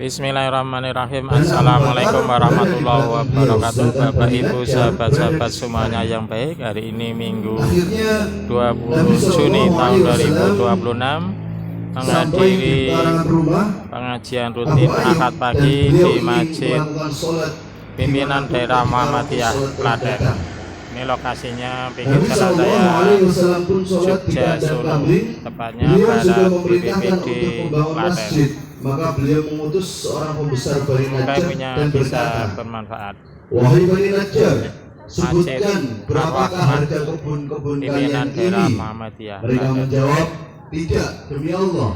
Bismillahirrahmanirrahim. Assalamualaikum warahmatullahi wabarakatuh. Bapak Ibu sahabat-sahabat semuanya yang baik, hari ini Minggu 20 Juni tahun 2026 menghadiri pengajian rutin Ahad pagi di Masjid Pimpinan Daerah Muhammadiyah Klaten. Ini lokasinya pinggir jalan raya Jogja Solo, tepatnya pada BPPD Klaten. Maka beliau mengutus seorang pembesar Bani Najjar dan bisa berkata, bermanfaat. "Wahai Bani Najjar, sebutkan berapakah harga kebun-kebun kalian ini?" Mereka menjawab, "Tidak, demi Allah,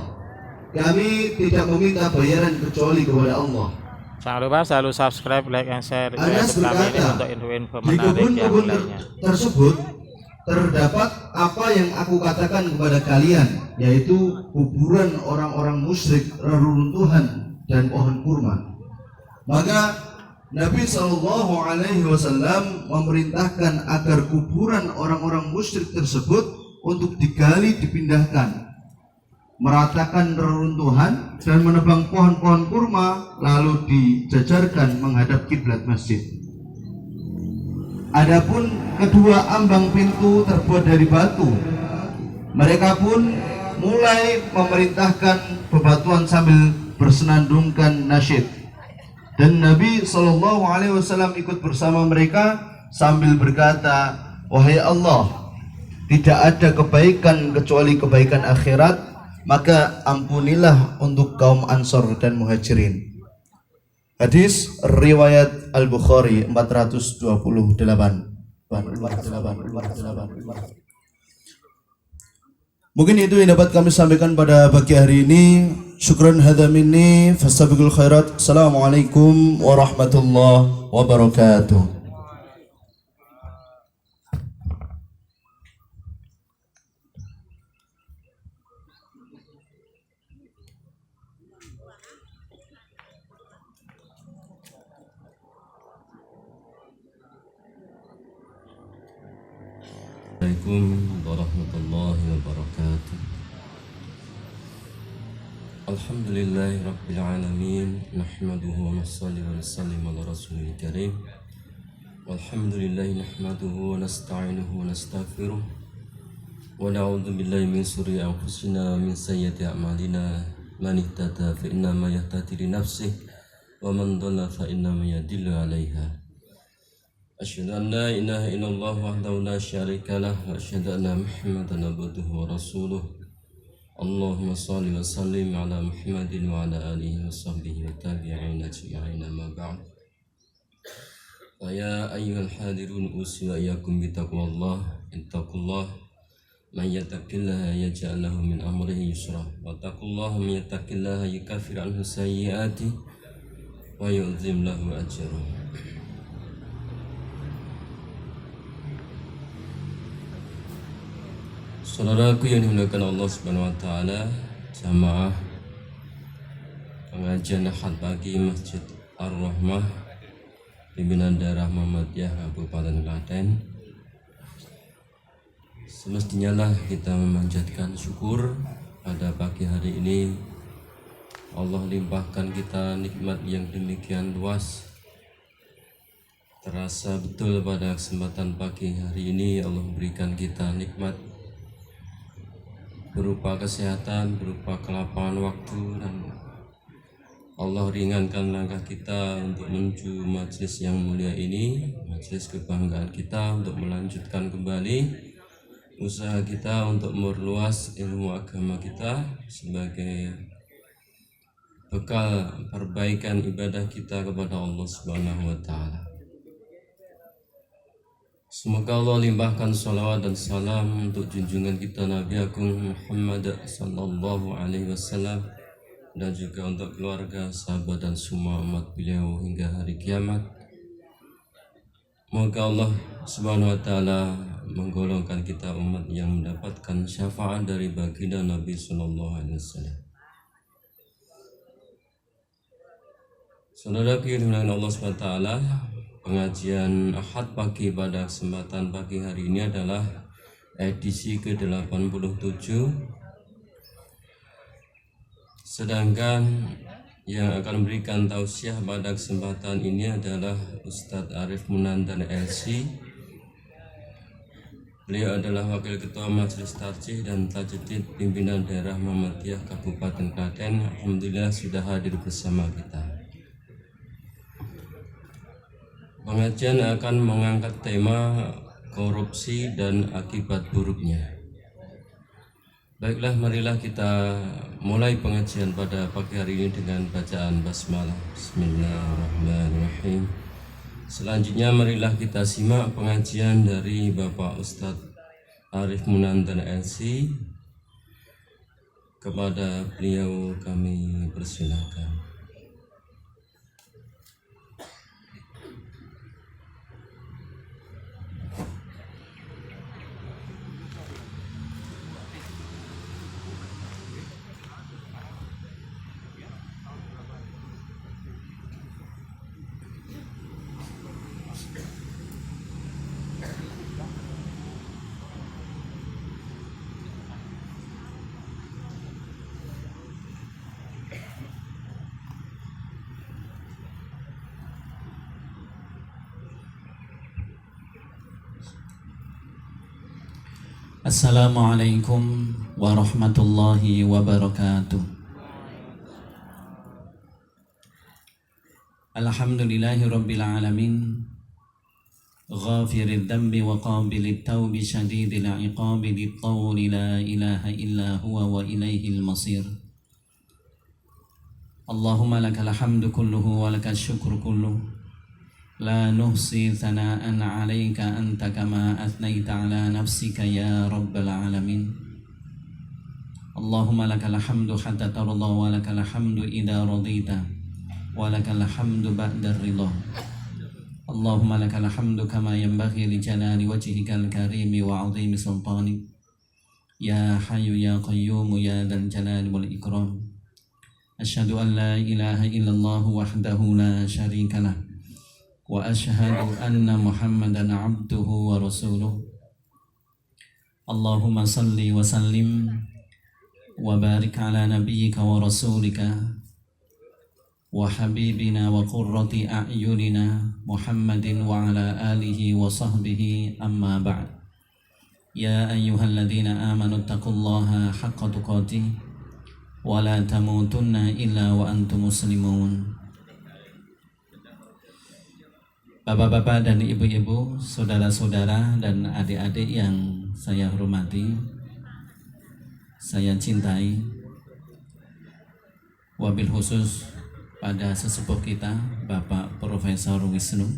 kami tidak meminta bayaran kecuali kepada Allah." Jangan lupa selalu subscribe, like, and share Anas berkata, untuk info-info di menarik yang kebun-kebun lainnya. tersebut terdapat apa yang aku katakan kepada kalian, yaitu kuburan orang-orang musyrik, reruntuhan dan pohon kurma. Maka Nabi SAW memerintahkan agar kuburan orang-orang musyrik tersebut untuk digali, dipindahkan, meratakan reruntuhan dan menebang pohon-pohon kurma, lalu dijajarkan menghadap kiblat masjid. Adapun kedua ambang pintu terbuat dari batu. Mereka pun mulai memerintahkan bebatuan sambil bersenandungkan nasyid. Dan Nabi SAW ikut bersama mereka sambil berkata, "Wahai Allah, tidak ada kebaikan kecuali kebaikan akhirat, maka ampunilah untuk kaum Ansor dan Muhajirin." Hadis riwayat Al-Bukhari 428. Mungkin itu yang dapat kami sampaikan pada pagi hari ini. Syukran hadza minni fastabiqul khairat. Assalamualaikum warahmatullahi wabarakatuh. Assalamualaikum warahmatullahi wabarakatuh. Alhamdulillahi rabbil alamin, nahmaduhu wa nusalli wa nusallim ala rasulil karim. Walhamdulillahi nahmaduhu wa nasta'inuhu wa nastaghfiruh wa na'udzu billahi min shururi anfusina min sayyiati a'malina. Man ihtada fa innama yahtadi li nafsihi wa man dhalla fa innama yadillu 'alaiha. Asyhadu an la ilaha illallah wahdahu la syarika lah wa asyhadu anna Muhammadan abduhu wa rasuluh. Allahumma shalli wa sallim ala Muhammadin wa ala alihi wa sahbihi wa tabi'in ajma'in, amma ba'd. Fa ya ayyuhal hadirun usi wa iyyakum bi taqwallah. Ittaqullah man yattaqillaha yaj'al lahu min amrihi yusra wa taqullaha man yattaqillaha yukaffir anhu sayyi'atihi wa yu'zim lahu ajrahu. Saudaraku yang dimuliakan Allah Subhanahu wa taala, jamaah pengajian Ahad pagi Masjid Ar-Rahmah Pimpinan Daerah Muhammadiyah Kabupaten Klaten. Semestinya lah kita memanjatkan syukur pada pagi hari ini. Allah limpahkan kita nikmat yang demikian luas. Terasa betul pada kesempatan pagi hari ini Allah berikan kita nikmat berupa kesehatan, berupa kelapangan waktu, dan Allah ringankan langkah kita untuk menuju majelis yang mulia ini, majelis kebanggaan kita untuk melanjutkan kembali usaha kita untuk memperluas ilmu agama kita sebagai bekal perbaikan ibadah kita kepada Allah Subhanahu wa taala. Semoga Allah limpahkan salawat dan salam untuk junjungan kita Nabi Agung Muhammad sallallahu alaihi wasallam, dan juga untuk keluarga, sahabat dan semua umat beliau hingga hari kiamat. Moga Allah Subhanahu wa taala menggolongkan kita umat yang mendapatkan syafaat dari baginda Nabi sallallahu alaihi wasallam. Saudara-saudaraku yang dimuliakan Allah Subhanahu wa taala, pengajian Ahad pagi pada kesempatan pagi hari ini adalah edisi ke-87. Sedangkan Yang akan memberikan tausiah pada kesempatan ini adalah Ustadz Arif Munandar LC. Beliau adalah Wakil Ketua Majelis Tarjih dan Tajdid Pimpinan Daerah Muhammadiyah Kabupaten Klaten. Alhamdulillah sudah hadir bersama kita. Pengajian akan mengangkat tema korupsi dan akibat buruknya. Baiklah, marilah kita mulai pengajian pada pagi hari ini dengan bacaan basmalah. Bismillahirrahmanirrahim. Selanjutnya marilah kita simak pengajian dari Bapak Ustadz Arif Munandar LC. Kepada beliau kami persilakan. Assalamualaikum warahmatullahi wabarakatuh. Alhamdulillahi rabbil alamin, ghafirid dhanbi wa qabilit tawbi syadidil iqabi dit-tawli la ilaha illa huwa wa ilaihil masir. Allahumma lakal hamdu kulluhu wa lakal syukru kulluhu. لا نحصي ثناء عليك أنت كما أثنيت على نفسك يا رب العالمين. اللهم لك الحمد حتى ترضى ولك الحمد إذا رضيت ولك الحمد بعد الرضا. اللهم لك الحمد كما ينبغي لجلال وجهك الكريم وعظيم سلطانك يا حي يا قيوم يا ذا الجلال والإكرام. أشهد أن لا إله إلا الله وحده لا شريك له وأشهد أن محمدا عبده ورسوله. اللهم صل وسلم وبارك على نبيك ورسولك وحبيبنا وقرة أعيننا محمد وعلى آله وصحبه أما بعد. يا أيها الذين آمنوا اتقوا الله حق تقاته ولا تموتن إلا وأنتم مسلمون. Bapak-bapak dan ibu-ibu, saudara-saudara dan adik-adik yang saya hormati, saya cintai, wabil khusus pada sesepuh kita, Bapak Profesor Wisnu,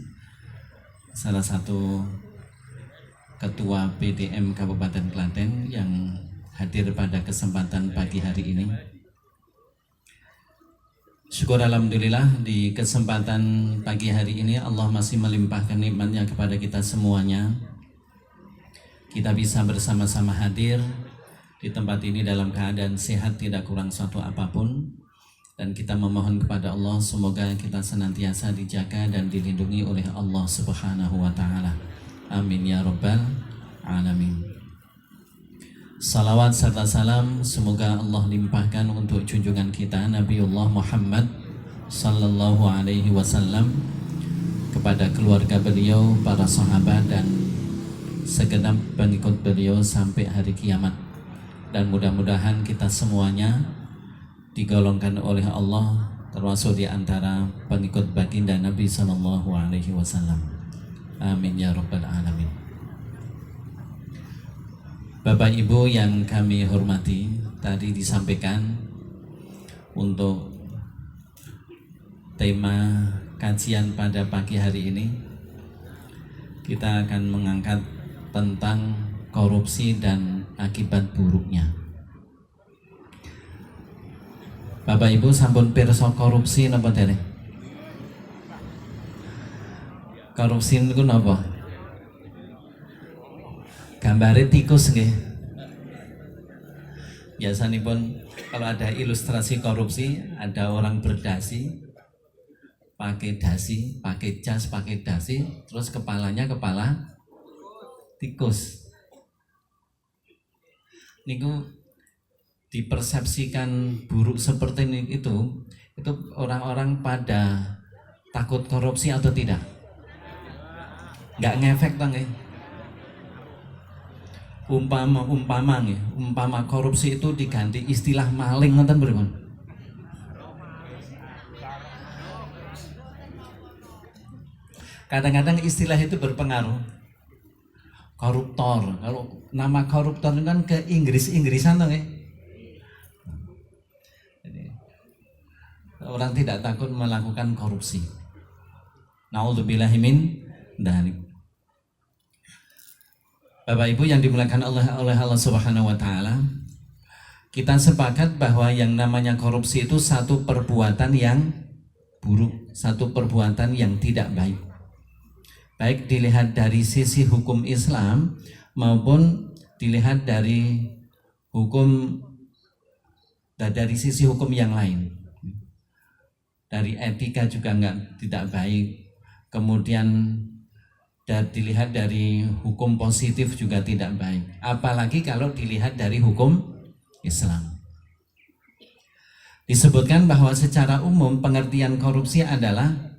salah satu Ketua PDM Kabupaten Klaten yang hadir pada kesempatan pagi hari ini. Syukur alhamdulillah di kesempatan pagi hari ini Allah masih melimpahkan nikmatnya kepada kita semuanya. Kita bisa bersama-sama hadir di tempat ini dalam keadaan sehat, tidak kurang suatu apapun. Dan kita memohon kepada Allah semoga kita senantiasa dijaga dan dilindungi oleh Allah Subhanahu wa Ta'ala. Amin ya Rabbal Alamin. Salawat serta salam semoga Allah limpahkan untuk junjungan kita Nabiullah Muhammad sallallahu alaihi wasallam, kepada keluarga beliau, para sahabat dan segenap pengikut beliau sampai hari kiamat. Dan mudah-mudahan kita semuanya digolongkan oleh Allah termasuk di antara pengikut baginda Nabi sallallahu alaihi wasallam. Amin ya Rabbal Alamin. Bapak Ibu yang kami hormati, tadi disampaikan untuk tema kajian pada pagi hari ini kita akan mengangkat tentang korupsi dan akibat buruknya. Bapak Ibu sampun pirsa korupsi napa dereng? Korupsi niku napa? Gambare tikus nggih. Biasanya pun kalau ada ilustrasi korupsi, ada orang berdasi, pakai dasi, pakai jas, pakai dasi, terus kepalanya kepala tikus. Niku dipersepsikan buruk seperti itu Itu orang-orang pada takut korupsi atau tidak? Nggak ngefek dong ya. Umpama korupsi itu diganti istilah maling, ngoten pripun? Kadang-kadang istilah itu berpengaruh. Koruptor, kalau nama koruptor itu kan ke Inggrisan dong ya. Jadi, orang tidak takut melakukan korupsi. Na'udzubillahi min dzalik. Bapak Ibu yang dimuliakan oleh Allah Subhanahu wa taala, kita sepakat bahwa yang namanya korupsi itu satu perbuatan yang buruk, satu perbuatan yang tidak baik. Baik dilihat dari sisi hukum Islam maupun dilihat dari sisi hukum yang lain. Dari etika juga tidak baik. Kemudian dilihat dari hukum positif juga tidak baik. Apalagi kalau dilihat dari hukum Islam. Disebutkan bahwa secara umum pengertian korupsi adalah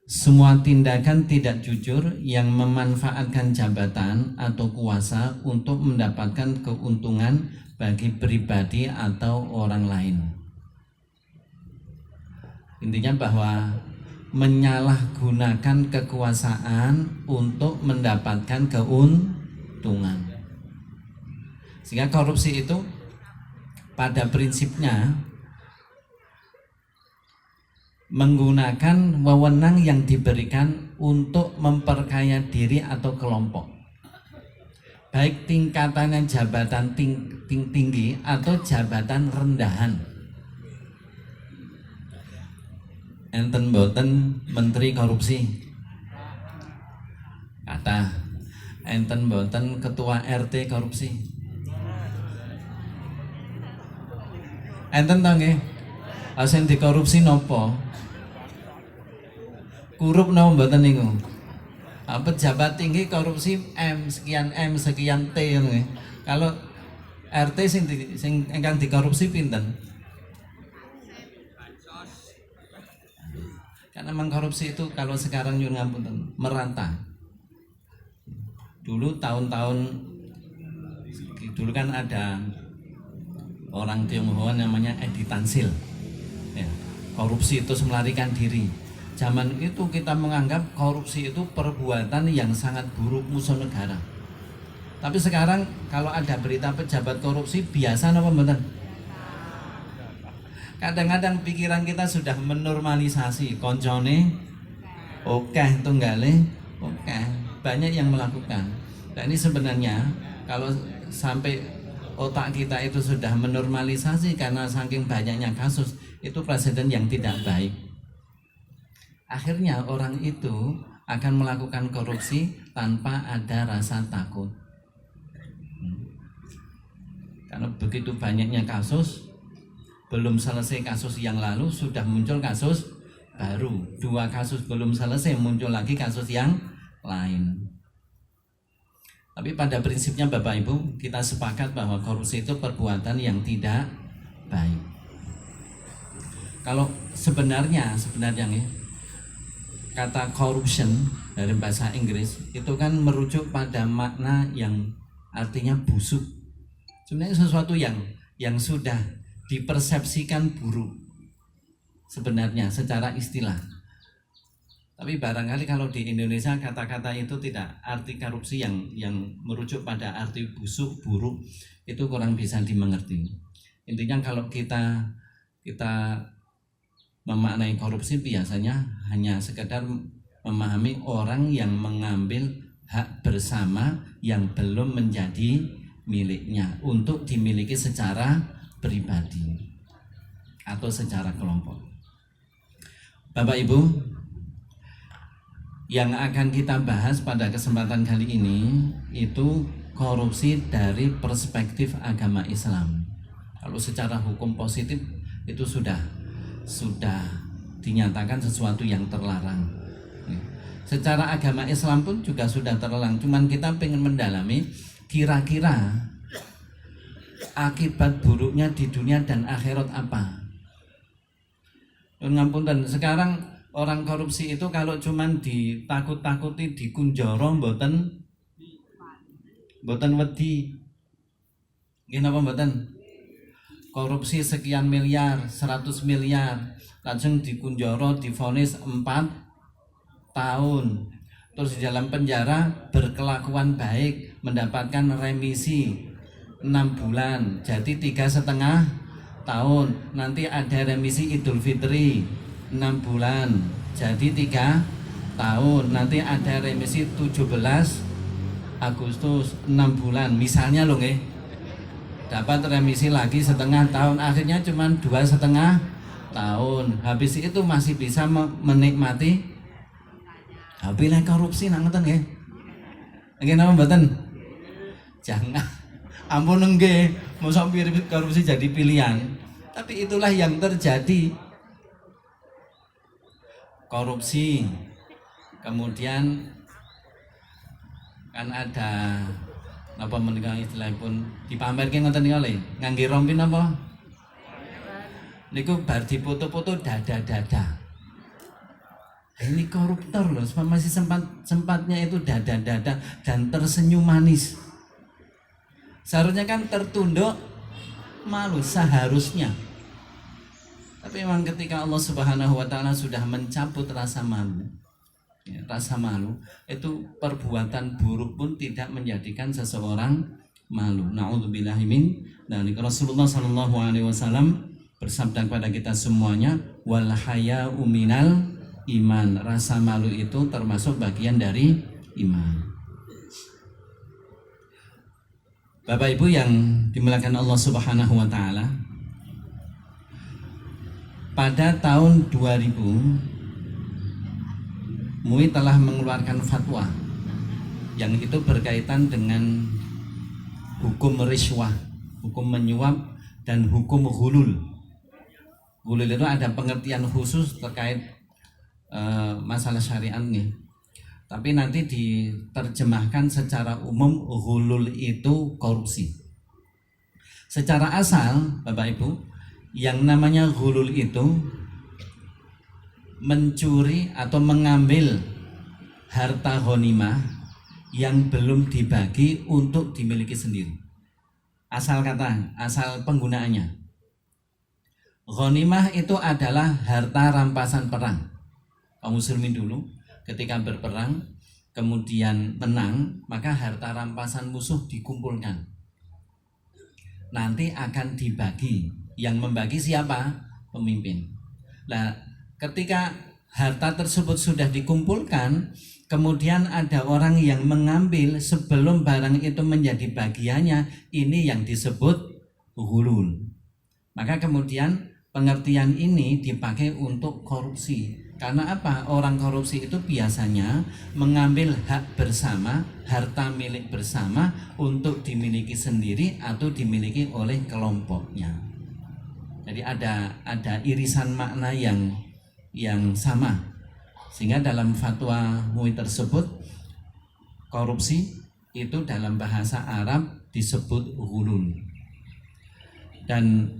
semua tindakan tidak jujur yang memanfaatkan jabatan atau kuasa untuk mendapatkan keuntungan bagi pribadi atau orang lain. Intinya bahwa menyalahgunakan kekuasaan untuk mendapatkan keuntungan. Sehingga korupsi itu pada prinsipnya menggunakan wewenang yang diberikan untuk memperkaya diri atau kelompok, baik tingkatannya jabatan tinggi atau jabatan rendahan. Enten boten menteri korupsi, kata enten boten ketua RT korupsi, enten tau nggih sing dikorupsi nopo? Kurup no mboten niku. Pejabat tinggi korupsi M sekian T ngono. Kalau RT sing ingkang dikorupsi pinten? Karena mengkorupsi itu kalau sekarang nyuwun ngapunten merata. Dulu kan ada orang Tionghoa namanya Edi Tansil. Ya, korupsi itu melarikan diri. Zaman itu kita menganggap korupsi itu perbuatan yang sangat buruk, musuh negara. Tapi sekarang kalau ada berita pejabat korupsi biasa apa bener? Kadang-kadang pikiran kita sudah menormalisasi koncone, oke tunggale, oke, banyak yang melakukan. Dan ini sebenarnya kalau sampai otak kita itu sudah menormalisasi karena saking banyaknya kasus, itu presiden yang tidak baik. Akhirnya orang itu akan melakukan korupsi tanpa ada rasa takut. Karena begitu banyaknya kasus, belum selesai kasus yang lalu sudah muncul kasus baru. 2 kasus belum selesai muncul lagi kasus yang lain. Tapi pada prinsipnya Bapak Ibu, kita sepakat bahwa korupsi itu perbuatan yang tidak baik. Kalau sebenarnya ya, kata corruption dari bahasa Inggris itu kan merujuk pada makna yang artinya busuk. Sebenarnya sesuatu yang sudah dipersepsikan buruk sebenarnya secara istilah. Tapi barangkali kalau di Indonesia kata-kata itu tidak, arti korupsi yang merujuk pada arti busuk, buruk itu kurang bisa dimengerti. Intinya kalau kita memaknai korupsi biasanya hanya sekedar memahami orang yang mengambil hak bersama yang belum menjadi miliknya untuk dimiliki secara pribadi atau secara kelompok. Bapak Ibu, yang akan kita bahas pada kesempatan kali ini itu korupsi dari perspektif agama Islam. Kalau secara hukum positif itu sudah dinyatakan sesuatu yang terlarang. Secara agama Islam pun juga sudah terlarang. Cuman kita pengen mendalami kira-kira akibat buruknya di dunia dan akhirat apa. Ngapunten, sekarang orang korupsi itu kalau cuman ditakut-takuti dikunjoro mboten wedi. Nggih napa mboten? Korupsi sekian miliar, 100 miliar, langsung dikunjoro divonis 4 tahun. Terus di dalam penjara berkelakuan baik, mendapatkan remisi 6 bulan, jadi 3,5 tahun. Nanti ada remisi Idul Fitri 6 bulan, jadi 3 tahun. Nanti ada remisi 17 Agustus 6 bulan. Misalnya loh nggih, dapat remisi lagi setengah tahun, akhirnya cuma 2,5 tahun. Habis itu masih bisa menikmati habis korupsi nang ngoten nggih. Nggih napa mboten? Jangan. Ampun nggih, mosok korupsi jadi pilihan. Tapi itulah yang terjadi. Korupsi. Kemudian kan ada napa menika istilahipun dipamerke ngoten niku lho, ngangge rompi napa? Niku bar dipoto-foto dada-dada. Ini koruptor loh, masih sempatnya itu dada-dada dan tersenyum manis. Seharusnya kan tertunduk malu seharusnya. Tapi memang ketika Allah Subhanahu wa taala sudah mencabut rasa malu, ya, rasa malu itu perbuatan buruk pun tidak menjadikan seseorang malu. Na'udzubillahi min dzalik. Rasulullah sallallahu alaihi wasallam bersabda kepada kita semuanya, wal haya'u minal iman. Rasa malu itu termasuk bagian dari iman. Bapak Ibu yang dimuliakan Allah Subhanahu wa taala, pada tahun 2000 MUI telah mengeluarkan fatwa yang itu berkaitan dengan hukum riswah, hukum menyuap dan hukum ghulul. Ghulul itu ada pengertian khusus terkait masalah syariat nih. Tapi nanti diterjemahkan secara umum, ghulul itu korupsi. Secara asal, Bapak Ibu, yang namanya ghulul itu mencuri atau mengambil harta ghanimah yang belum dibagi untuk dimiliki sendiri. Asal kata, asal penggunaannya. Ghanimah itu adalah harta rampasan perang. Kaum muslimin dulu ketika berperang kemudian menang, maka harta rampasan musuh dikumpulkan, nanti akan dibagi. Yang membagi siapa? Pemimpin. Nah, ketika harta tersebut sudah dikumpulkan, kemudian ada orang yang mengambil sebelum barang itu menjadi bagiannya, ini yang disebut ghulul. Maka kemudian pengertian ini dipakai untuk korupsi. Karena apa? Orang korupsi itu biasanya mengambil hak bersama, harta milik bersama untuk dimiliki sendiri atau dimiliki oleh kelompoknya. Jadi ada irisan makna yang sama. Sehingga dalam fatwa MUI tersebut, korupsi itu dalam bahasa Arab disebut ghulul. Dan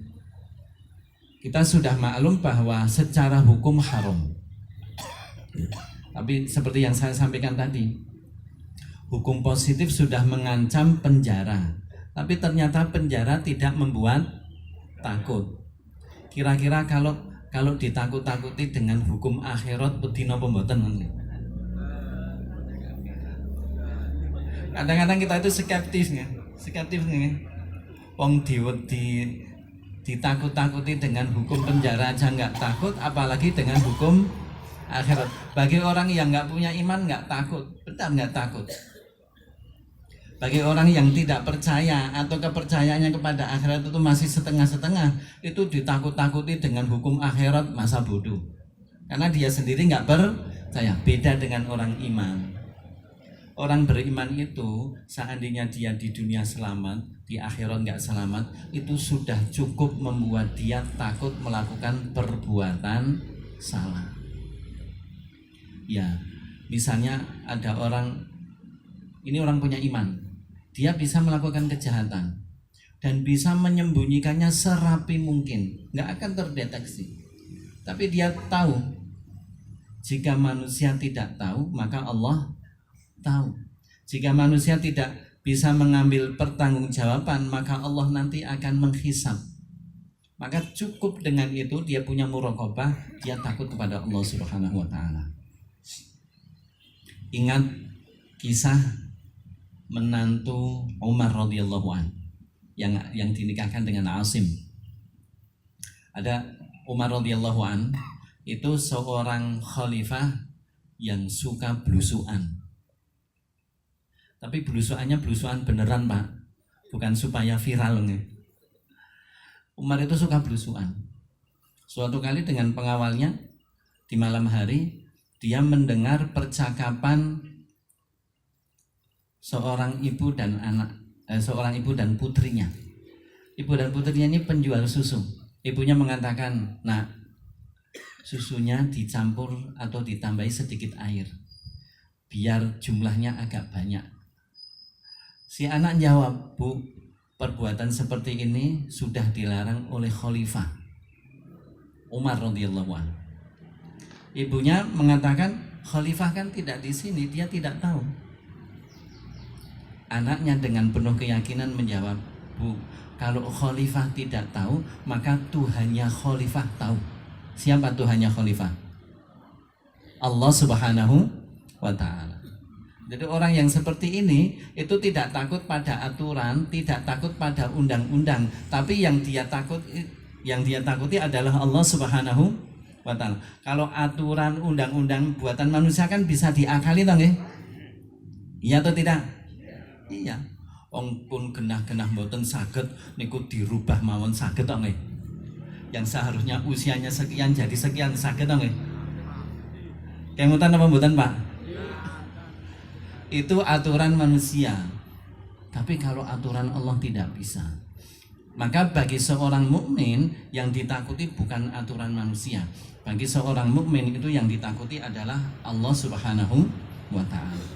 kita sudah maklum bahwa secara hukum haram. Tapi seperti yang saya sampaikan tadi, hukum positif sudah mengancam penjara, tapi ternyata penjara tidak membuat takut. Kira-kira kalau ditakut-takuti dengan hukum akhirat wedi napa mboten? Kadang-kadang kita itu skeptis nih. Wong ditakut-takuti dengan hukum penjara aja nggak takut, apalagi dengan hukum akhirat. Bagi orang yang nggak punya iman nggak takut, benar nggak takut. Bagi orang yang tidak percaya atau kepercayaannya kepada akhirat itu masih setengah-setengah, itu ditakut-takuti dengan hukum akhirat, masa bodoh. Karena dia sendiri nggak percaya. Beda dengan orang iman. Orang beriman itu seandainya dia di dunia selamat, di akhirat nggak selamat, itu sudah cukup membuat dia takut melakukan perbuatan salah. Ya, misalnya ada orang, ini orang punya iman, dia bisa melakukan kejahatan dan bisa menyembunyikannya serapi mungkin, nggak akan terdeteksi. Tapi dia tahu. Jika manusia tidak tahu, maka Allah tahu. Jika manusia tidak bisa mengambil pertanggungjawaban, maka Allah nanti akan menghisab. Maka cukup dengan itu dia punya muraqabah, dia takut kepada Allah Subhanahu wa taala. Ingat kisah menantu Umar radhiyallahu an yang dinikahkan dengan Asim. Ada Umar radhiyallahu an itu seorang khalifah yang suka belusuan. Tapi belusuannya belusuan beneran, Pak. Bukan supaya viral nih. Umar itu suka belusuan. Suatu kali dengan pengawalnya di malam hari dia mendengar percakapan seorang ibu dan putrinya. Ibu dan putrinya ini penjual susu. Ibunya mengatakan, "Nak, susunya dicampur atau ditambahi sedikit air biar jumlahnya agak banyak." Si anak jawab, "Bu, perbuatan seperti ini sudah dilarang oleh Khalifah Umar radhiyallahu anhu." Ibunya mengatakan, "Khalifah kan tidak di sini, dia tidak tahu." Anaknya dengan penuh keyakinan menjawab, "Bu, kalau Khalifah tidak tahu, maka Tuhannya Khalifah tahu." Siapa Tuhannya Khalifah? Allah Subhanahu wa ta'ala. Jadi orang yang seperti ini itu tidak takut pada aturan, tidak takut pada undang-undang, tapi yang dia takuti adalah Allah Subhanahu wa ta'ala. Kalau aturan undang-undang buatan manusia kan bisa diakali toh nggih? Iya atau tidak? Iya. Wong pun genah-genah mboten saged niku dirubah mawon saged toh nggih? Yang seharusnya usianya sekian jadi sekian saged toh nggih? Kemutan apa mboten, Pak? Itu aturan manusia. Tapi kalau aturan Allah tidak bisa. Maka bagi seorang mukmin yang ditakuti bukan aturan manusia. Bagi seorang mukmin itu yang ditakuti adalah Allah Subhanahu wa ta'ala.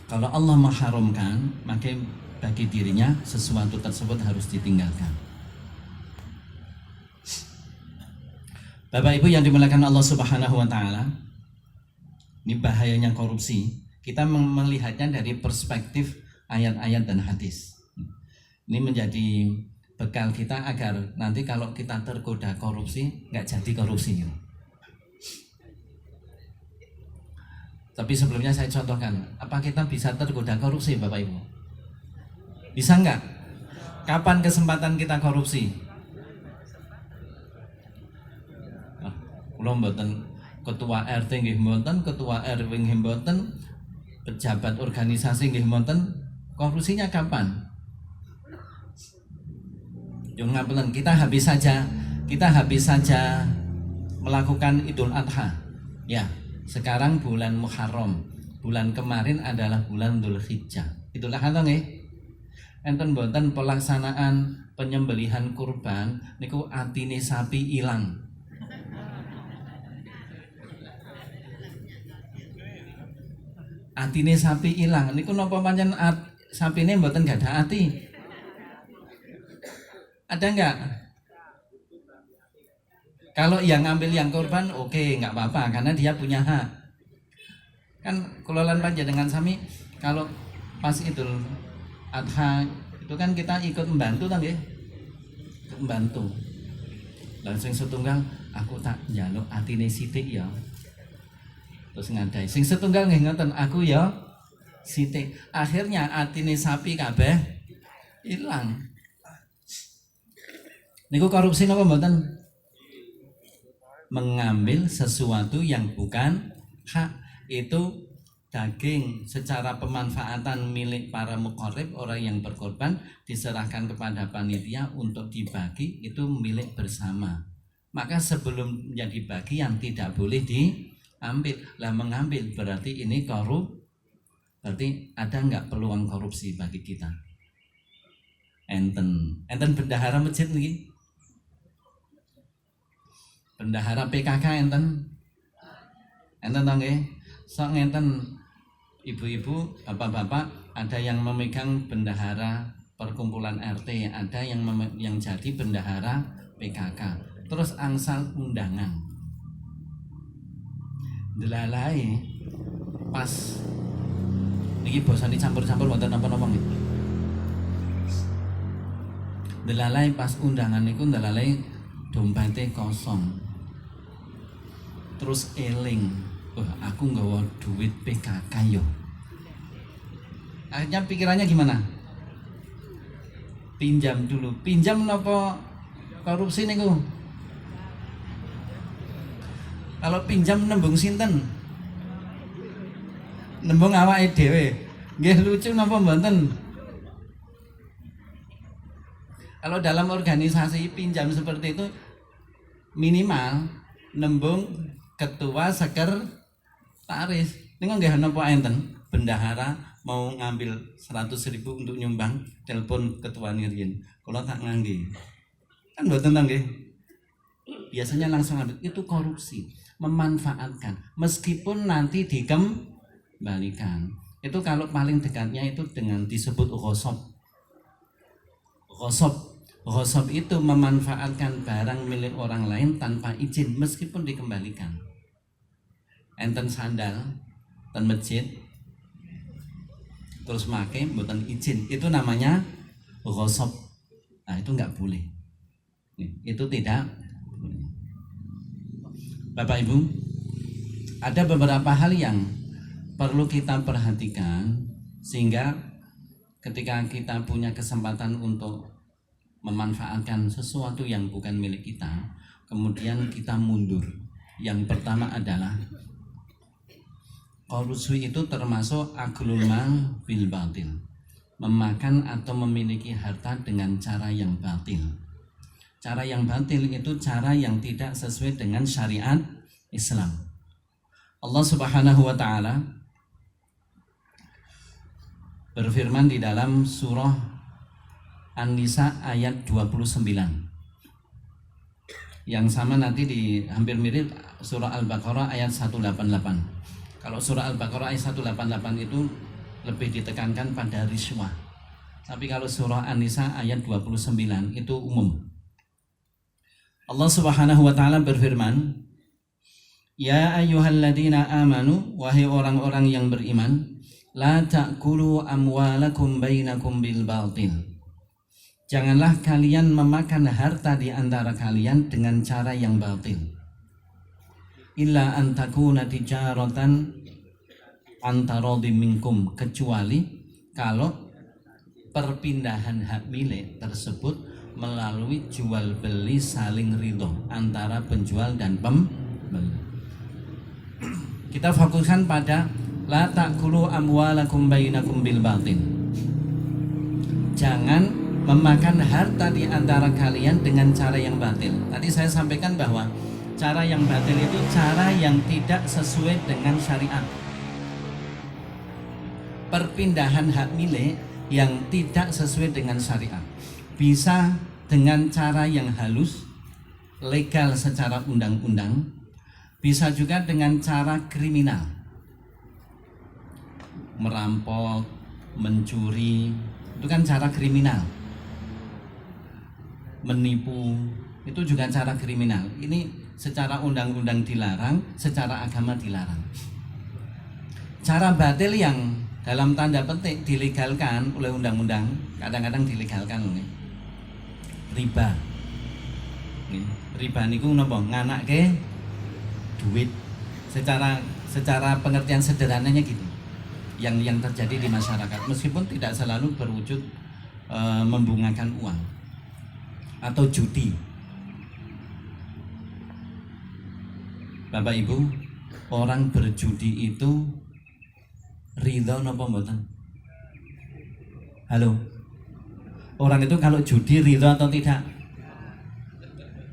Kalau Allah mengharamkan, maka bagi dirinya sesuatu tersebut harus ditinggalkan. Bapak Ibu yang dimuliakan Allah Subhanahu wa ta'ala, ini bahayanya korupsi. Kita melihatnya dari perspektif ayat-ayat dan hadis. Ini menjadi bekal kita agar nanti kalau kita tergoda korupsi, nggak jadi korupsi. Tapi sebelumnya saya contohkan, apa kita bisa tergoda korupsi, Bapak Ibu? Bisa nggak? Kapan kesempatan kita korupsi? Kula mboten ketua RT nggih mboten, ketua RW nggih mboten, pejabat organisasi nggih mboten, korupsinya kapan? Yo ngapunten, kita habis saja melakukan Idul Adha. Ya, sekarang bulan Muharram. Bulan kemarin adalah bulan Dzulhijjah. Itulah kan nggih. Enten mboten pelaksanaan penyembelihan kurban niku atine sapi ilang. Atine sapi ilang niku napa pancen sapine mboten gadah ati? Ada enggak? Kalau yang ngambil yang korban oke, enggak apa-apa karena dia punya hak. Kan kelolaan panjenengan sami kalau pas Idul Adha itu kan kita ikut membantu kan nggih? Membantu. Langsung setunggal aku tak njaluk atine sithik ya. Terus ngadai sing setunggal nggih ngoten, aku ya sithik. Akhirnya atine sapi kabeh ilang. Niku korupsi napa mboten? Mengambil sesuatu yang bukan hak. Itu daging secara pemanfaatan milik para muqarrib, orang yang berkorban, diserahkan kepada panitia untuk dibagi, itu milik bersama. Maka sebelum menjadi bagian tidak boleh diambil. Lah mengambil berarti ini berarti ada enggak peluang korupsi bagi kita? Enten bendahara masjid niki. Bendahara PKK enten nggih. Sok ngenten ibu-ibu, bapak-bapak, ada yang memegang bendahara perkumpulan RT, ada yang jadi bendahara PKK. terus angsal undangan. Delalai pas niki bosan dicampur-campur wonten napa-napa nggih. Delalai pas undangan niku delalai dompete kosong. Terus eling, wah aku nggawa duit PKK yo. Akhirnya pikirannya gimana? Pinjam dulu. Pinjam napa korupsi niku? Kalau pinjam nembung sinten? Nembung awake dhewe. Nggih lucu napa mboten? Kalau dalam organisasi pinjam seperti itu minimal nembung ketua sekretaris. Niku nggih napa enten? Bendahara mau ngambil 100.000 untuk nyumbang, telepon ketua nirian. Kalau tak ngangge. Kan mboten ta nggih. Biasanya langsung ambil. Itu korupsi, memanfaatkan meskipun nanti dikembalikan. Itu kalau paling dekatnya itu dengan disebut ghosab. Ghosab itu memanfaatkan barang milik orang lain tanpa izin meskipun dikembalikan. Enten sandal ten masjid terus make mboten izin, itu namanya ghosab. Nah, itu enggak boleh. Itu tidak boleh. Bapak Ibu, ada beberapa hal yang perlu kita perhatikan sehingga ketika kita punya kesempatan untuk memanfaatkan sesuatu yang bukan milik kita, kemudian kita mundur. Yang pertama adalah korupsi itu termasuk aklul mal bil batil, memakan atau memiliki harta dengan cara yang batil. Cara yang batil itu cara yang tidak sesuai dengan syariat Islam. Allah Subhanahu wa taala berfirman di dalam surah An-Nisa ayat 29. Yang sama nanti di hampir mirip surah Al-Baqarah ayat 188. Kalau surah Al-Baqarah ayat 188 itu lebih ditekankan pada riswah. Tapi kalau surah An-Nisa ayat 29 itu umum. Allah Subhanahu wa taala berfirman, "Ya ayyuhalladzina amanu, wahai orang-orang yang beriman, la ta'kulu amwalakum bainakum bil batil." Janganlah kalian memakan harta di antara kalian dengan cara yang batil. Illa an takuna tijaratan antarodi minkum, kecuali kalau perpindahan hak milik tersebut melalui jual beli saling ridho antara penjual dan pembeli. Kita fokuskan pada la ta'kulu amwalakum bainakum bil batil. Jangan memakan harta di antara kalian dengan cara yang batil. Tadi saya sampaikan bahwa cara yang batil itu cara yang tidak sesuai dengan syariat. Perpindahan hak milik yang tidak sesuai dengan syariat bisa dengan cara yang halus, legal secara undang-undang, bisa juga dengan cara kriminal, merampok, mencuri, itu kan cara kriminal. Menipu, itu juga cara kriminal. Ini secara undang-undang dilarang, secara agama dilarang. Cara batil yang dalam tanda petik dilegalkan oleh undang-undang, kadang-kadang dilegalkan oleh riba. Riba niku napa? Nganake duit. Secara pengertian sederhananya gitu. Yang terjadi di masyarakat, meskipun tidak selalu berwujud membungakan uang atau judi. Bapak Ibu, orang berjudi itu ridho napa mboten? Halo. Orang itu kalau judi ridho atau tidak?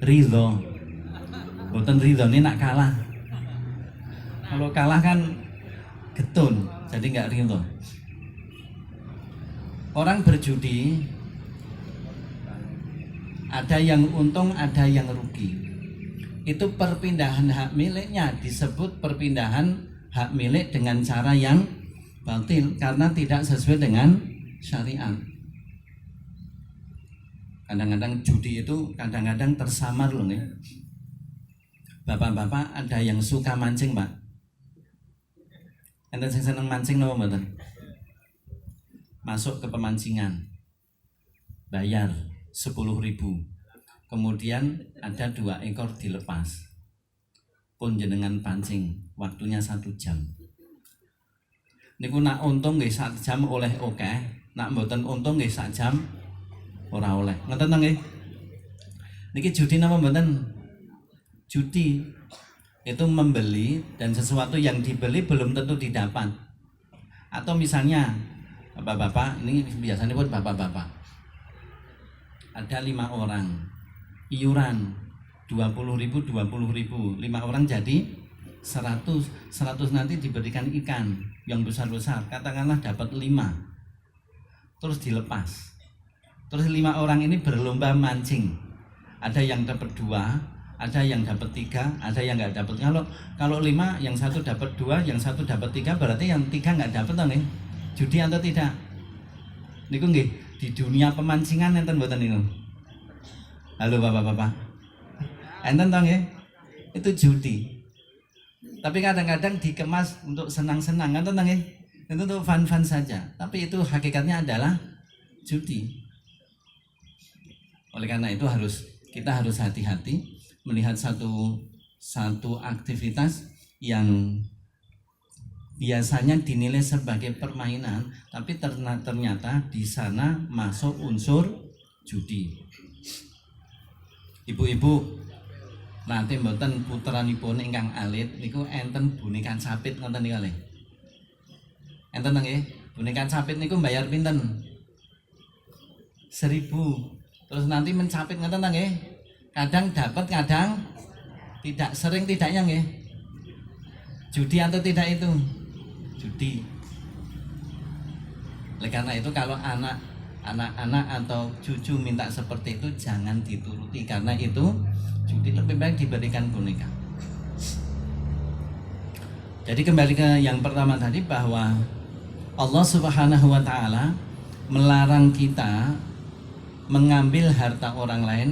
Ridho. Mboten ridho ini nak kalah. Kalau kalah kan getun, jadi nggak ridho. Orang berjudi ada yang untung, ada yang rugi. Itu perpindahan hak miliknya disebut perpindahan hak milik dengan cara yang batil karena tidak sesuai dengan syariat. Kadang-kadang judi itu kadang-kadang tersamar loh nih. Bapak-bapak ada yang suka mancing, Pak? Enten sing seneng mancing napa mboten? Masuk ke pemancingan, bayar 10.000. Kemudian ada 2 ekor dilepas. Pun jenengan pancing, waktunya 1 jam. Niku nak untung nggih 1 jam oleh akeh, nak mboten untung nggih 1 jam ora oleh. Ngoten to nggih? Niki judi napa mboten? Judi itu membeli dan sesuatu yang dibeli belum tentu didapat. Atau misalnya bapak-bapak, ini biasanya buat bapak-bapak. Ada 5 orang, iuran 20.000, 20.000, 5 orang jadi 100 nanti diberikan ikan yang besar-besar, katakanlah dapat 5, terus dilepas. Terus 5 orang ini berlomba mancing. Ada yang dapat 2, ada yang dapat 3, ada yang nggak dapat. Kalau 5, yang 1 dapat 2, yang 1 dapat 3, berarti yang 3 nggak dapat toh nih. Judi atau tidak? Niku nggih di dunia pemancingan enten mboten niku. Halo bapak-bapak. Enten toh nggih? Itu judi. Tapi kadang-kadang dikemas untuk senang-senang, enten toh nggih? Itu untuk fun-fun saja. Tapi itu hakikatnya adalah judi. Oleh karena itu kita harus hati-hati melihat satu aktivitas yang biasanya dinilai sebagai permainan, tapi ternyata di sana masuk unsur judi. Ibu-ibu nanti mboten puteranipun ingkang alit niku enten boneka capit ngoten niku nggih. Enten nggih, boneka capit niku bayar pinten? 1.000. Terus nanti mencapit ngoten nggih. Kadang dapat, kadang tidak. Sering tidaknya nggih. Judi atau tidak itu? Judi. Oleh karena itu kalau anak-anak atau cucu minta seperti itu jangan dituruti, karena itu judi. Lebih baik diberikan boneka. Jadi kembali ke yang pertama tadi, bahwa Allah Subhanahu wa Ta'ala melarang kita mengambil harta orang lain,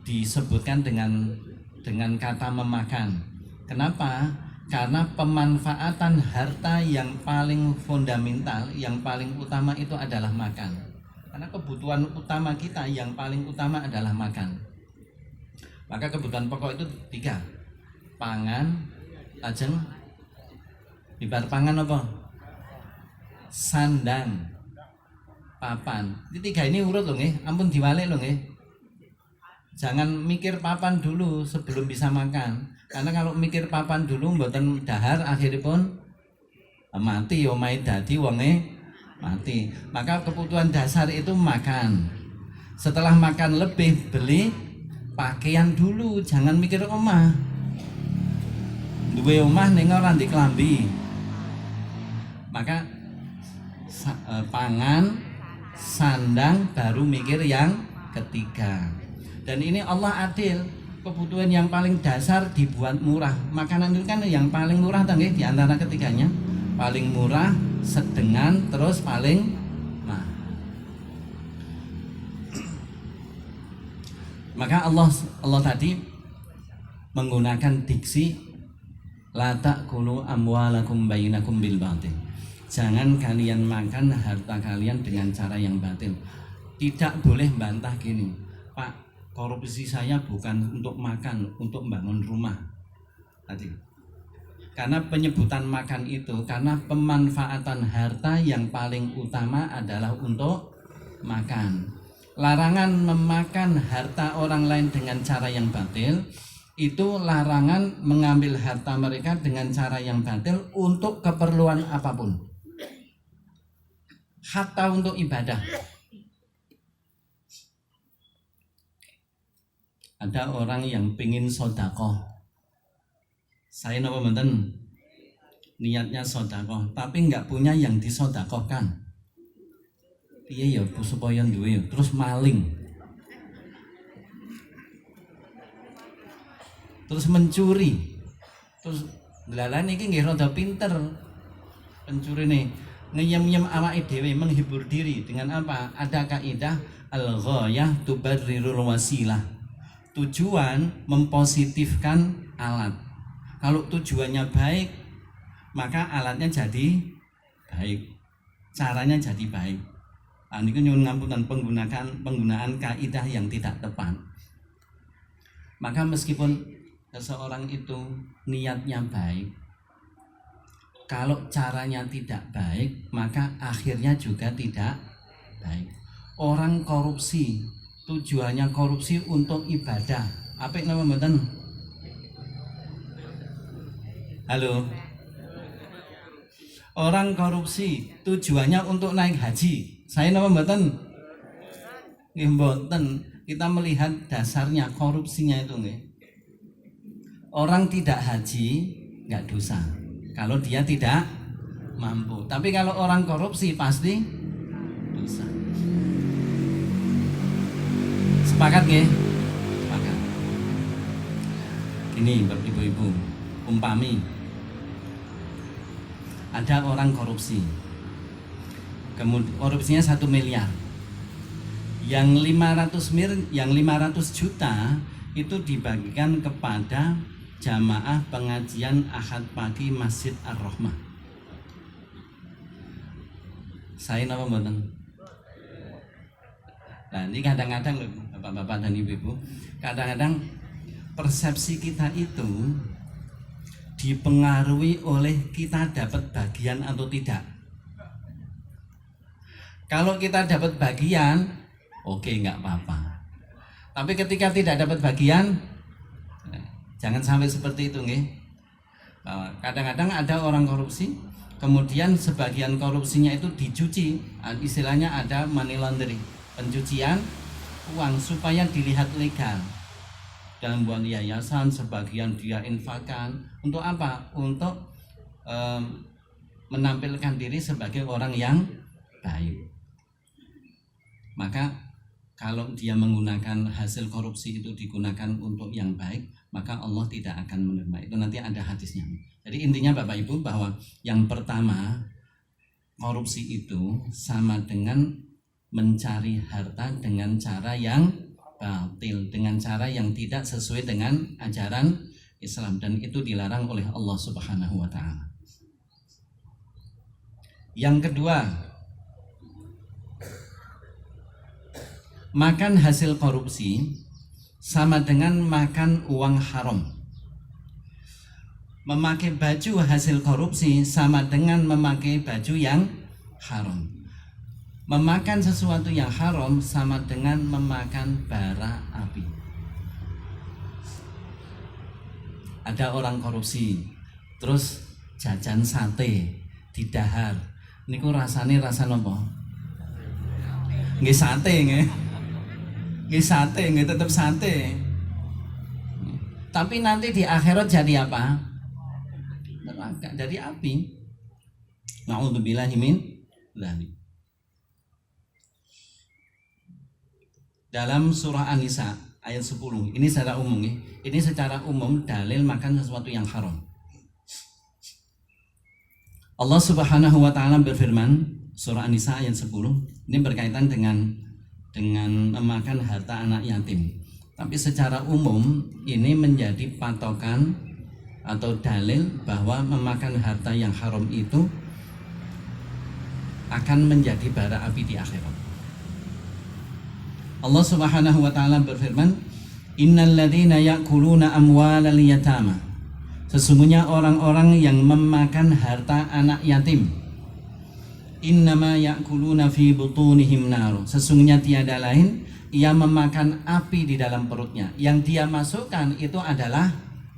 disebutkan dengan kata memakan. Kenapa? Karena pemanfaatan harta yang paling fundamental, yang paling utama itu adalah makan. Karena kebutuhan utama kita yang paling utama adalah makan. Maka kebutuhan pokok itu 3. Pangan, lajeng ibar pangan apa? Sandang, papan. Ini 3 ini urut loh nggih, ampun diwalik loh nggih. Jangan mikir papan dulu sebelum bisa makan. Karena kalau mikir papan dulu mboten dahar, akhiripun mati omahe dadi wonge mati. Maka kebutuhan dasar itu makan. Setelah makan lebih beli pakaian dulu, jangan mikir omah. Duwe omah ning ora ndek klambi. Maka pangan, sandang, baru mikir yang ketiga. Dan ini Allah adil, kebutuhan yang paling dasar dibuat murah. Makanan itu kan yang paling murah tangge di antara ketiganya. Paling murah, sedengan, terus paling mahal. Maka Allah tadi menggunakan diksi la ta'kulu amwalakum bainakum bil batil. Jangan kalian makan harta kalian dengan cara yang batil. Tidak boleh bantah gini, Pak, korupsi saya bukan untuk makan, untuk membangun rumah tadi. Karena penyebutan makan itu karena pemanfaatan harta yang paling utama adalah untuk makan. Larangan memakan harta orang lain dengan cara yang batil itu larangan mengambil harta mereka dengan cara yang batil untuk keperluan apapun, hatta untuk ibadah. Ada orang yang pingin sodakoh, saya napa menten niatnya sodakoh, tapi nggak punya yang disodakohkan. Iya ya, supaya duwe terus maling, terus mencuri, terus delalan iki nggih rada pinter pencuri nih. ngeyem-yem awake dhewe, menghibur diri dengan apa? Ada kaidah al-ghayah tubarrirul wasilah. Tujuan mempositifkan alat. Kalau tujuannya baik, maka alatnya jadi baik, caranya jadi baik. Ini nyuwun ngapunten penggunaan kaidah yang tidak tepat. Maka meskipun seseorang itu niatnya baik, kalau caranya tidak baik, maka akhirnya juga tidak baik. Orang korupsi, tujuannya korupsi untuk ibadah. Apik napa mboten? Halo. Orang korupsi tujuannya untuk naik haji. Saya napa mboten? Nggih mboten. Kita melihat dasarnya korupsinya itu nggih. Orang tidak haji enggak dosa kalau dia tidak mampu. Tapi kalau orang korupsi pasti dosa. Sepakat nggih? Sepakat. Ini Bapak Ibu-ibu, umpami ada orang korupsi, kemudian korupsinya 1 miliar, yang 500 juta itu dibagikan kepada jamaah pengajian Ahad pagi Masjid Ar-Rahmah. Saya nama mboten. Nah ini kadang-kadang loh bapak-bapak dan ibu-ibu, kadang-kadang persepsi kita itu dipengaruhi oleh kita dapat bagian atau tidak. Kalau kita dapat bagian, oke, nggak apa-apa. Tapi ketika tidak dapat bagian, jangan sampai seperti itu, nggih. Kadang-kadang ada orang korupsi, kemudian sebagian korupsinya itu dicuci, istilahnya ada money laundering, pencucian uang supaya dilihat legal. Dalam buat yayasan, sebagian dia infakkan untuk apa? Untuk menampilkan diri sebagai orang yang baik. Maka kalau dia menggunakan hasil korupsi itu digunakan untuk yang baik, maka Allah tidak akan menerima. Itu nanti ada hadisnya. Jadi intinya Bapak Ibu bahwa yang pertama, korupsi itu sama dengan mencari harta dengan cara yang batil, dengan cara yang tidak sesuai dengan ajaran Islam, dan itu dilarang oleh Allah Subhanahu wa taala. Yang kedua, makan hasil korupsi sama dengan makan uang haram. Memakai baju hasil korupsi sama dengan memakai baju yang haram. Memakan sesuatu yang haram sama dengan memakan bara api. Ada orang korupsi, terus jajan sate di dahar. Niku rasane rasa nopo? Nggih sate nggih. Nggih sate nggih, tetep sate. Tapi nanti di akhirat jadi apa? Neraka, jadi api. Na'udzubillahi min dzalik. Dalam surah An-Nisa ayat 10, ini secara umum ya. Ini secara umum dalil makan sesuatu yang haram. Allah Subhanahu wa taala berfirman, surah An-Nisa ayat 10, ini berkaitan dengan memakan harta anak yatim. Tapi secara umum ini menjadi patokan atau dalil bahwa memakan harta yang haram itu akan menjadi bara api di akhirat. Allah Subhanahu wa taala berfirman, "Innal ladzina ya'kuluna amwalal yatama." Sesungguhnya orang-orang yang memakan harta anak yatim, innama ya'kuluna fi butunihim nar. Sesungguhnya tiada lain, ia memakan api di dalam perutnya. Yang dia masukkan itu adalah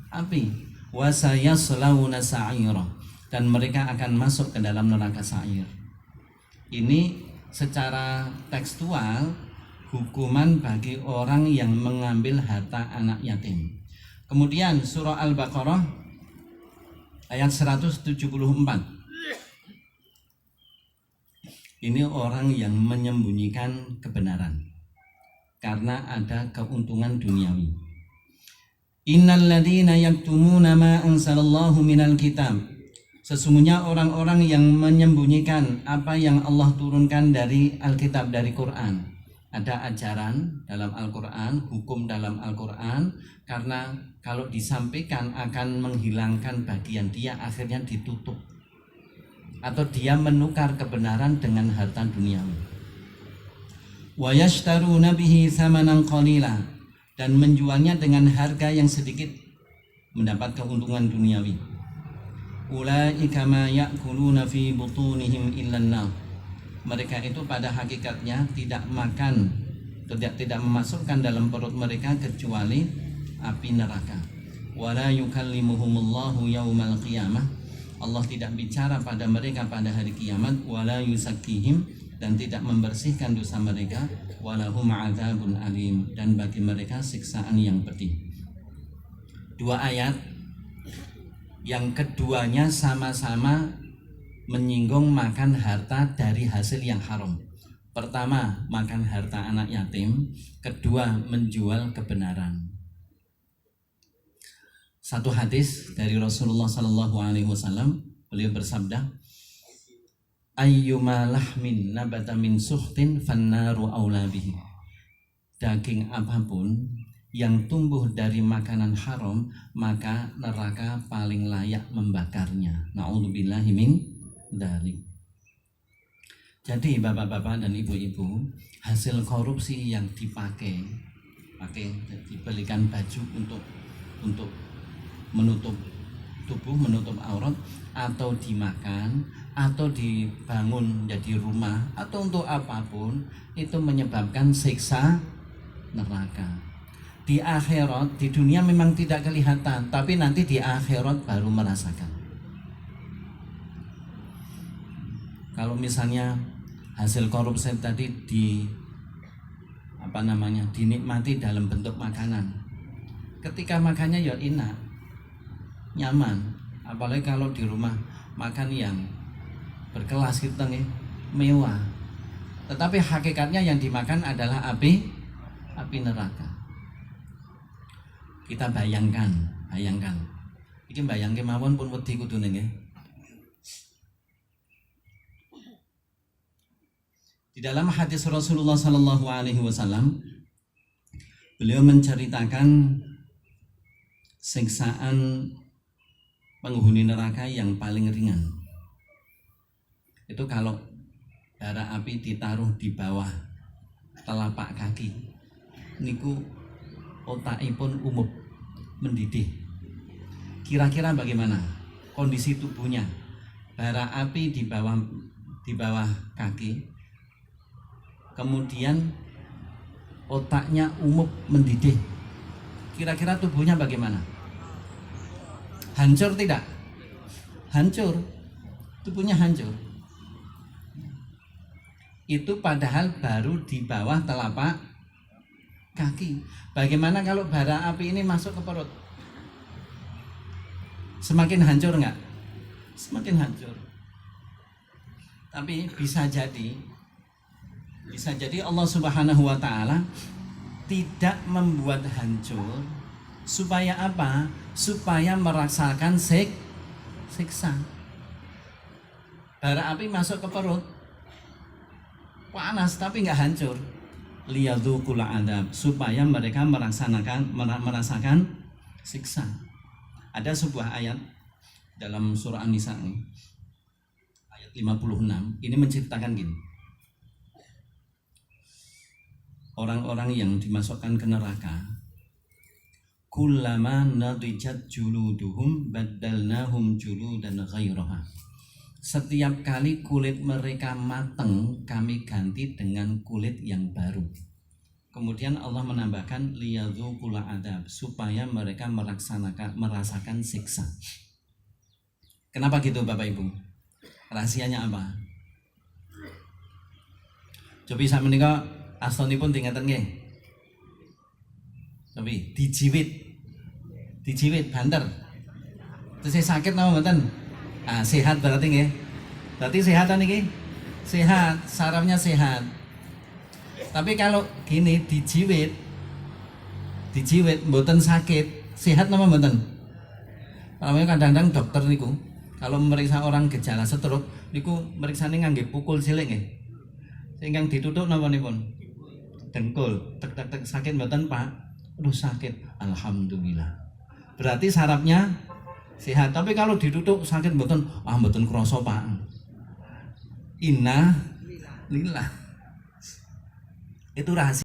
api. Wa sayaslawna sa'ira. Dan mereka akan masuk ke dalam neraka sa'ir. Ini secara tekstual hukuman bagi orang yang mengambil harta anak yatim. Kemudian surah Al-Baqarah ayat 174. Ini orang yang menyembunyikan kebenaran karena ada keuntungan duniawi. Innal ladzina yaktumuna ma anzalallahu minal kitab Sesungguhnya orang-orang yang menyembunyikan apa yang Allah turunkan dari Alkitab, dari Quran. Ada ajaran dalam Al-Quran, hukum dalam Al-Quran, karena kalau disampaikan akan menghilangkan bagian dia, akhirnya ditutup. Atau dia menukar kebenaran dengan harta duniawi. Wa yashtaruna bihi thamanan qalila, dan menjualnya dengan harga yang sedikit, mendapat keuntungan duniawi. Ulaika ma ya'kuluna fi butunihim illan nar. Mereka itu pada hakikatnya tidak memasukkan dalam perut mereka kecuali api neraka. Wala yukallimuhumullahu yaumal qiyamah. Allah tidak bicara pada mereka pada hari kiamat. Wala yuzakkihim, dan tidak membersihkan dosa mereka. Walahum adzabun alim, dan bagi mereka siksaan yang pedih. Dua ayat yang keduanya sama-sama menyinggung makan harta dari hasil yang haram. Pertama, makan harta anak yatim. Kedua, menjual kebenaran. Satu hadis dari Rasulullah SAW, beliau bersabda, ayyuma lahmin nabata min suhtin fannaru aula bihi. Daging apapun yang tumbuh dari makanan haram, maka neraka paling layak membakarnya. Na'udzubillahi min dzalik. Jadi bapak-bapak dan ibu-ibu, hasil korupsi yang dibelikan baju untuk menutup tubuh, menutup aurat, atau dimakan, atau dibangun jadi rumah, atau untuk apapun, itu menyebabkan siksa neraka. Di akhirat, di dunia memang tidak kelihatan, tapi nanti di akhirat baru merasakan. Kalau misalnya hasil korupsi tadi dinikmati dalam bentuk makanan, ketika makannya ya enak, nyaman, apalagi kalau di rumah makan yang berkelas gitu nih, mewah, tetapi hakikatnya yang dimakan adalah api neraka. Kita bayangkan, iki bayangke mawon pun wedi kudune nggih. Di dalam hadis Rasulullah SAW, beliau menceritakan siksaan penghuni neraka yang paling ringan. Itu kalau bara api ditaruh di bawah telapak kaki, niku otakipun umup, mendidih. Kira-kira bagaimana kondisi tubuhnya? Bara api di bawah kaki, kemudian otaknya umup, mendidih. Kira-kira tubuhnya bagaimana? Hancur tidak? Hancur. Tubuhnya hancur. Itu padahal baru di bawah telapak kaki. Bagaimana kalau bara api ini masuk ke perut? Semakin hancur enggak? Semakin hancur. Tapi bisa jadi Allah Subhanahu wa Ta'ala tidak membuat hancur supaya apa? Supaya merasakan siksa. Bara api masuk ke perut, panas tapi nggak hancur. Liyadzuqul adzab, supaya mereka merasakan siksa. Ada sebuah ayat dalam surah An-Nisa ayat 56, ini menceritakan gini. Orang-orang yang dimasukkan ke neraka, kullama nadijat juluduhum baddalnahum juludan ghairaha. Setiap kali kulit mereka matang, kami ganti dengan kulit yang baru. Kemudian Allah menambahkan liyadzuqul adzab, supaya mereka merasakan siksa. Kenapa gitu Bapak Ibu? Rahasianya apa? Coba saya menikah astonipun tingkatan nggih. Tapi dijiwit banter. Terus sakit napa mboten? Sehat berarti nggih. Berarti sehatan niki? Sehat, sarafnya sehat. Tapi kalau gini dijiwit mboten sakit, sehat napa mboten? Kadang-kadang dokter niku Kalau memeriksa orang gejala stroke niku meriksane ngangge pukul cilik nggih. Sing kang dituthuk napa nipun? Dengkul. Tek tek tek sakit mboten, Pak? Aduh sakit. Alhamdulillah. Berarti sarafnya sehat. Tapi kalau dituthuk sakit mboten, mboten krasa, Pak. Inna lillah. Itu rahasia.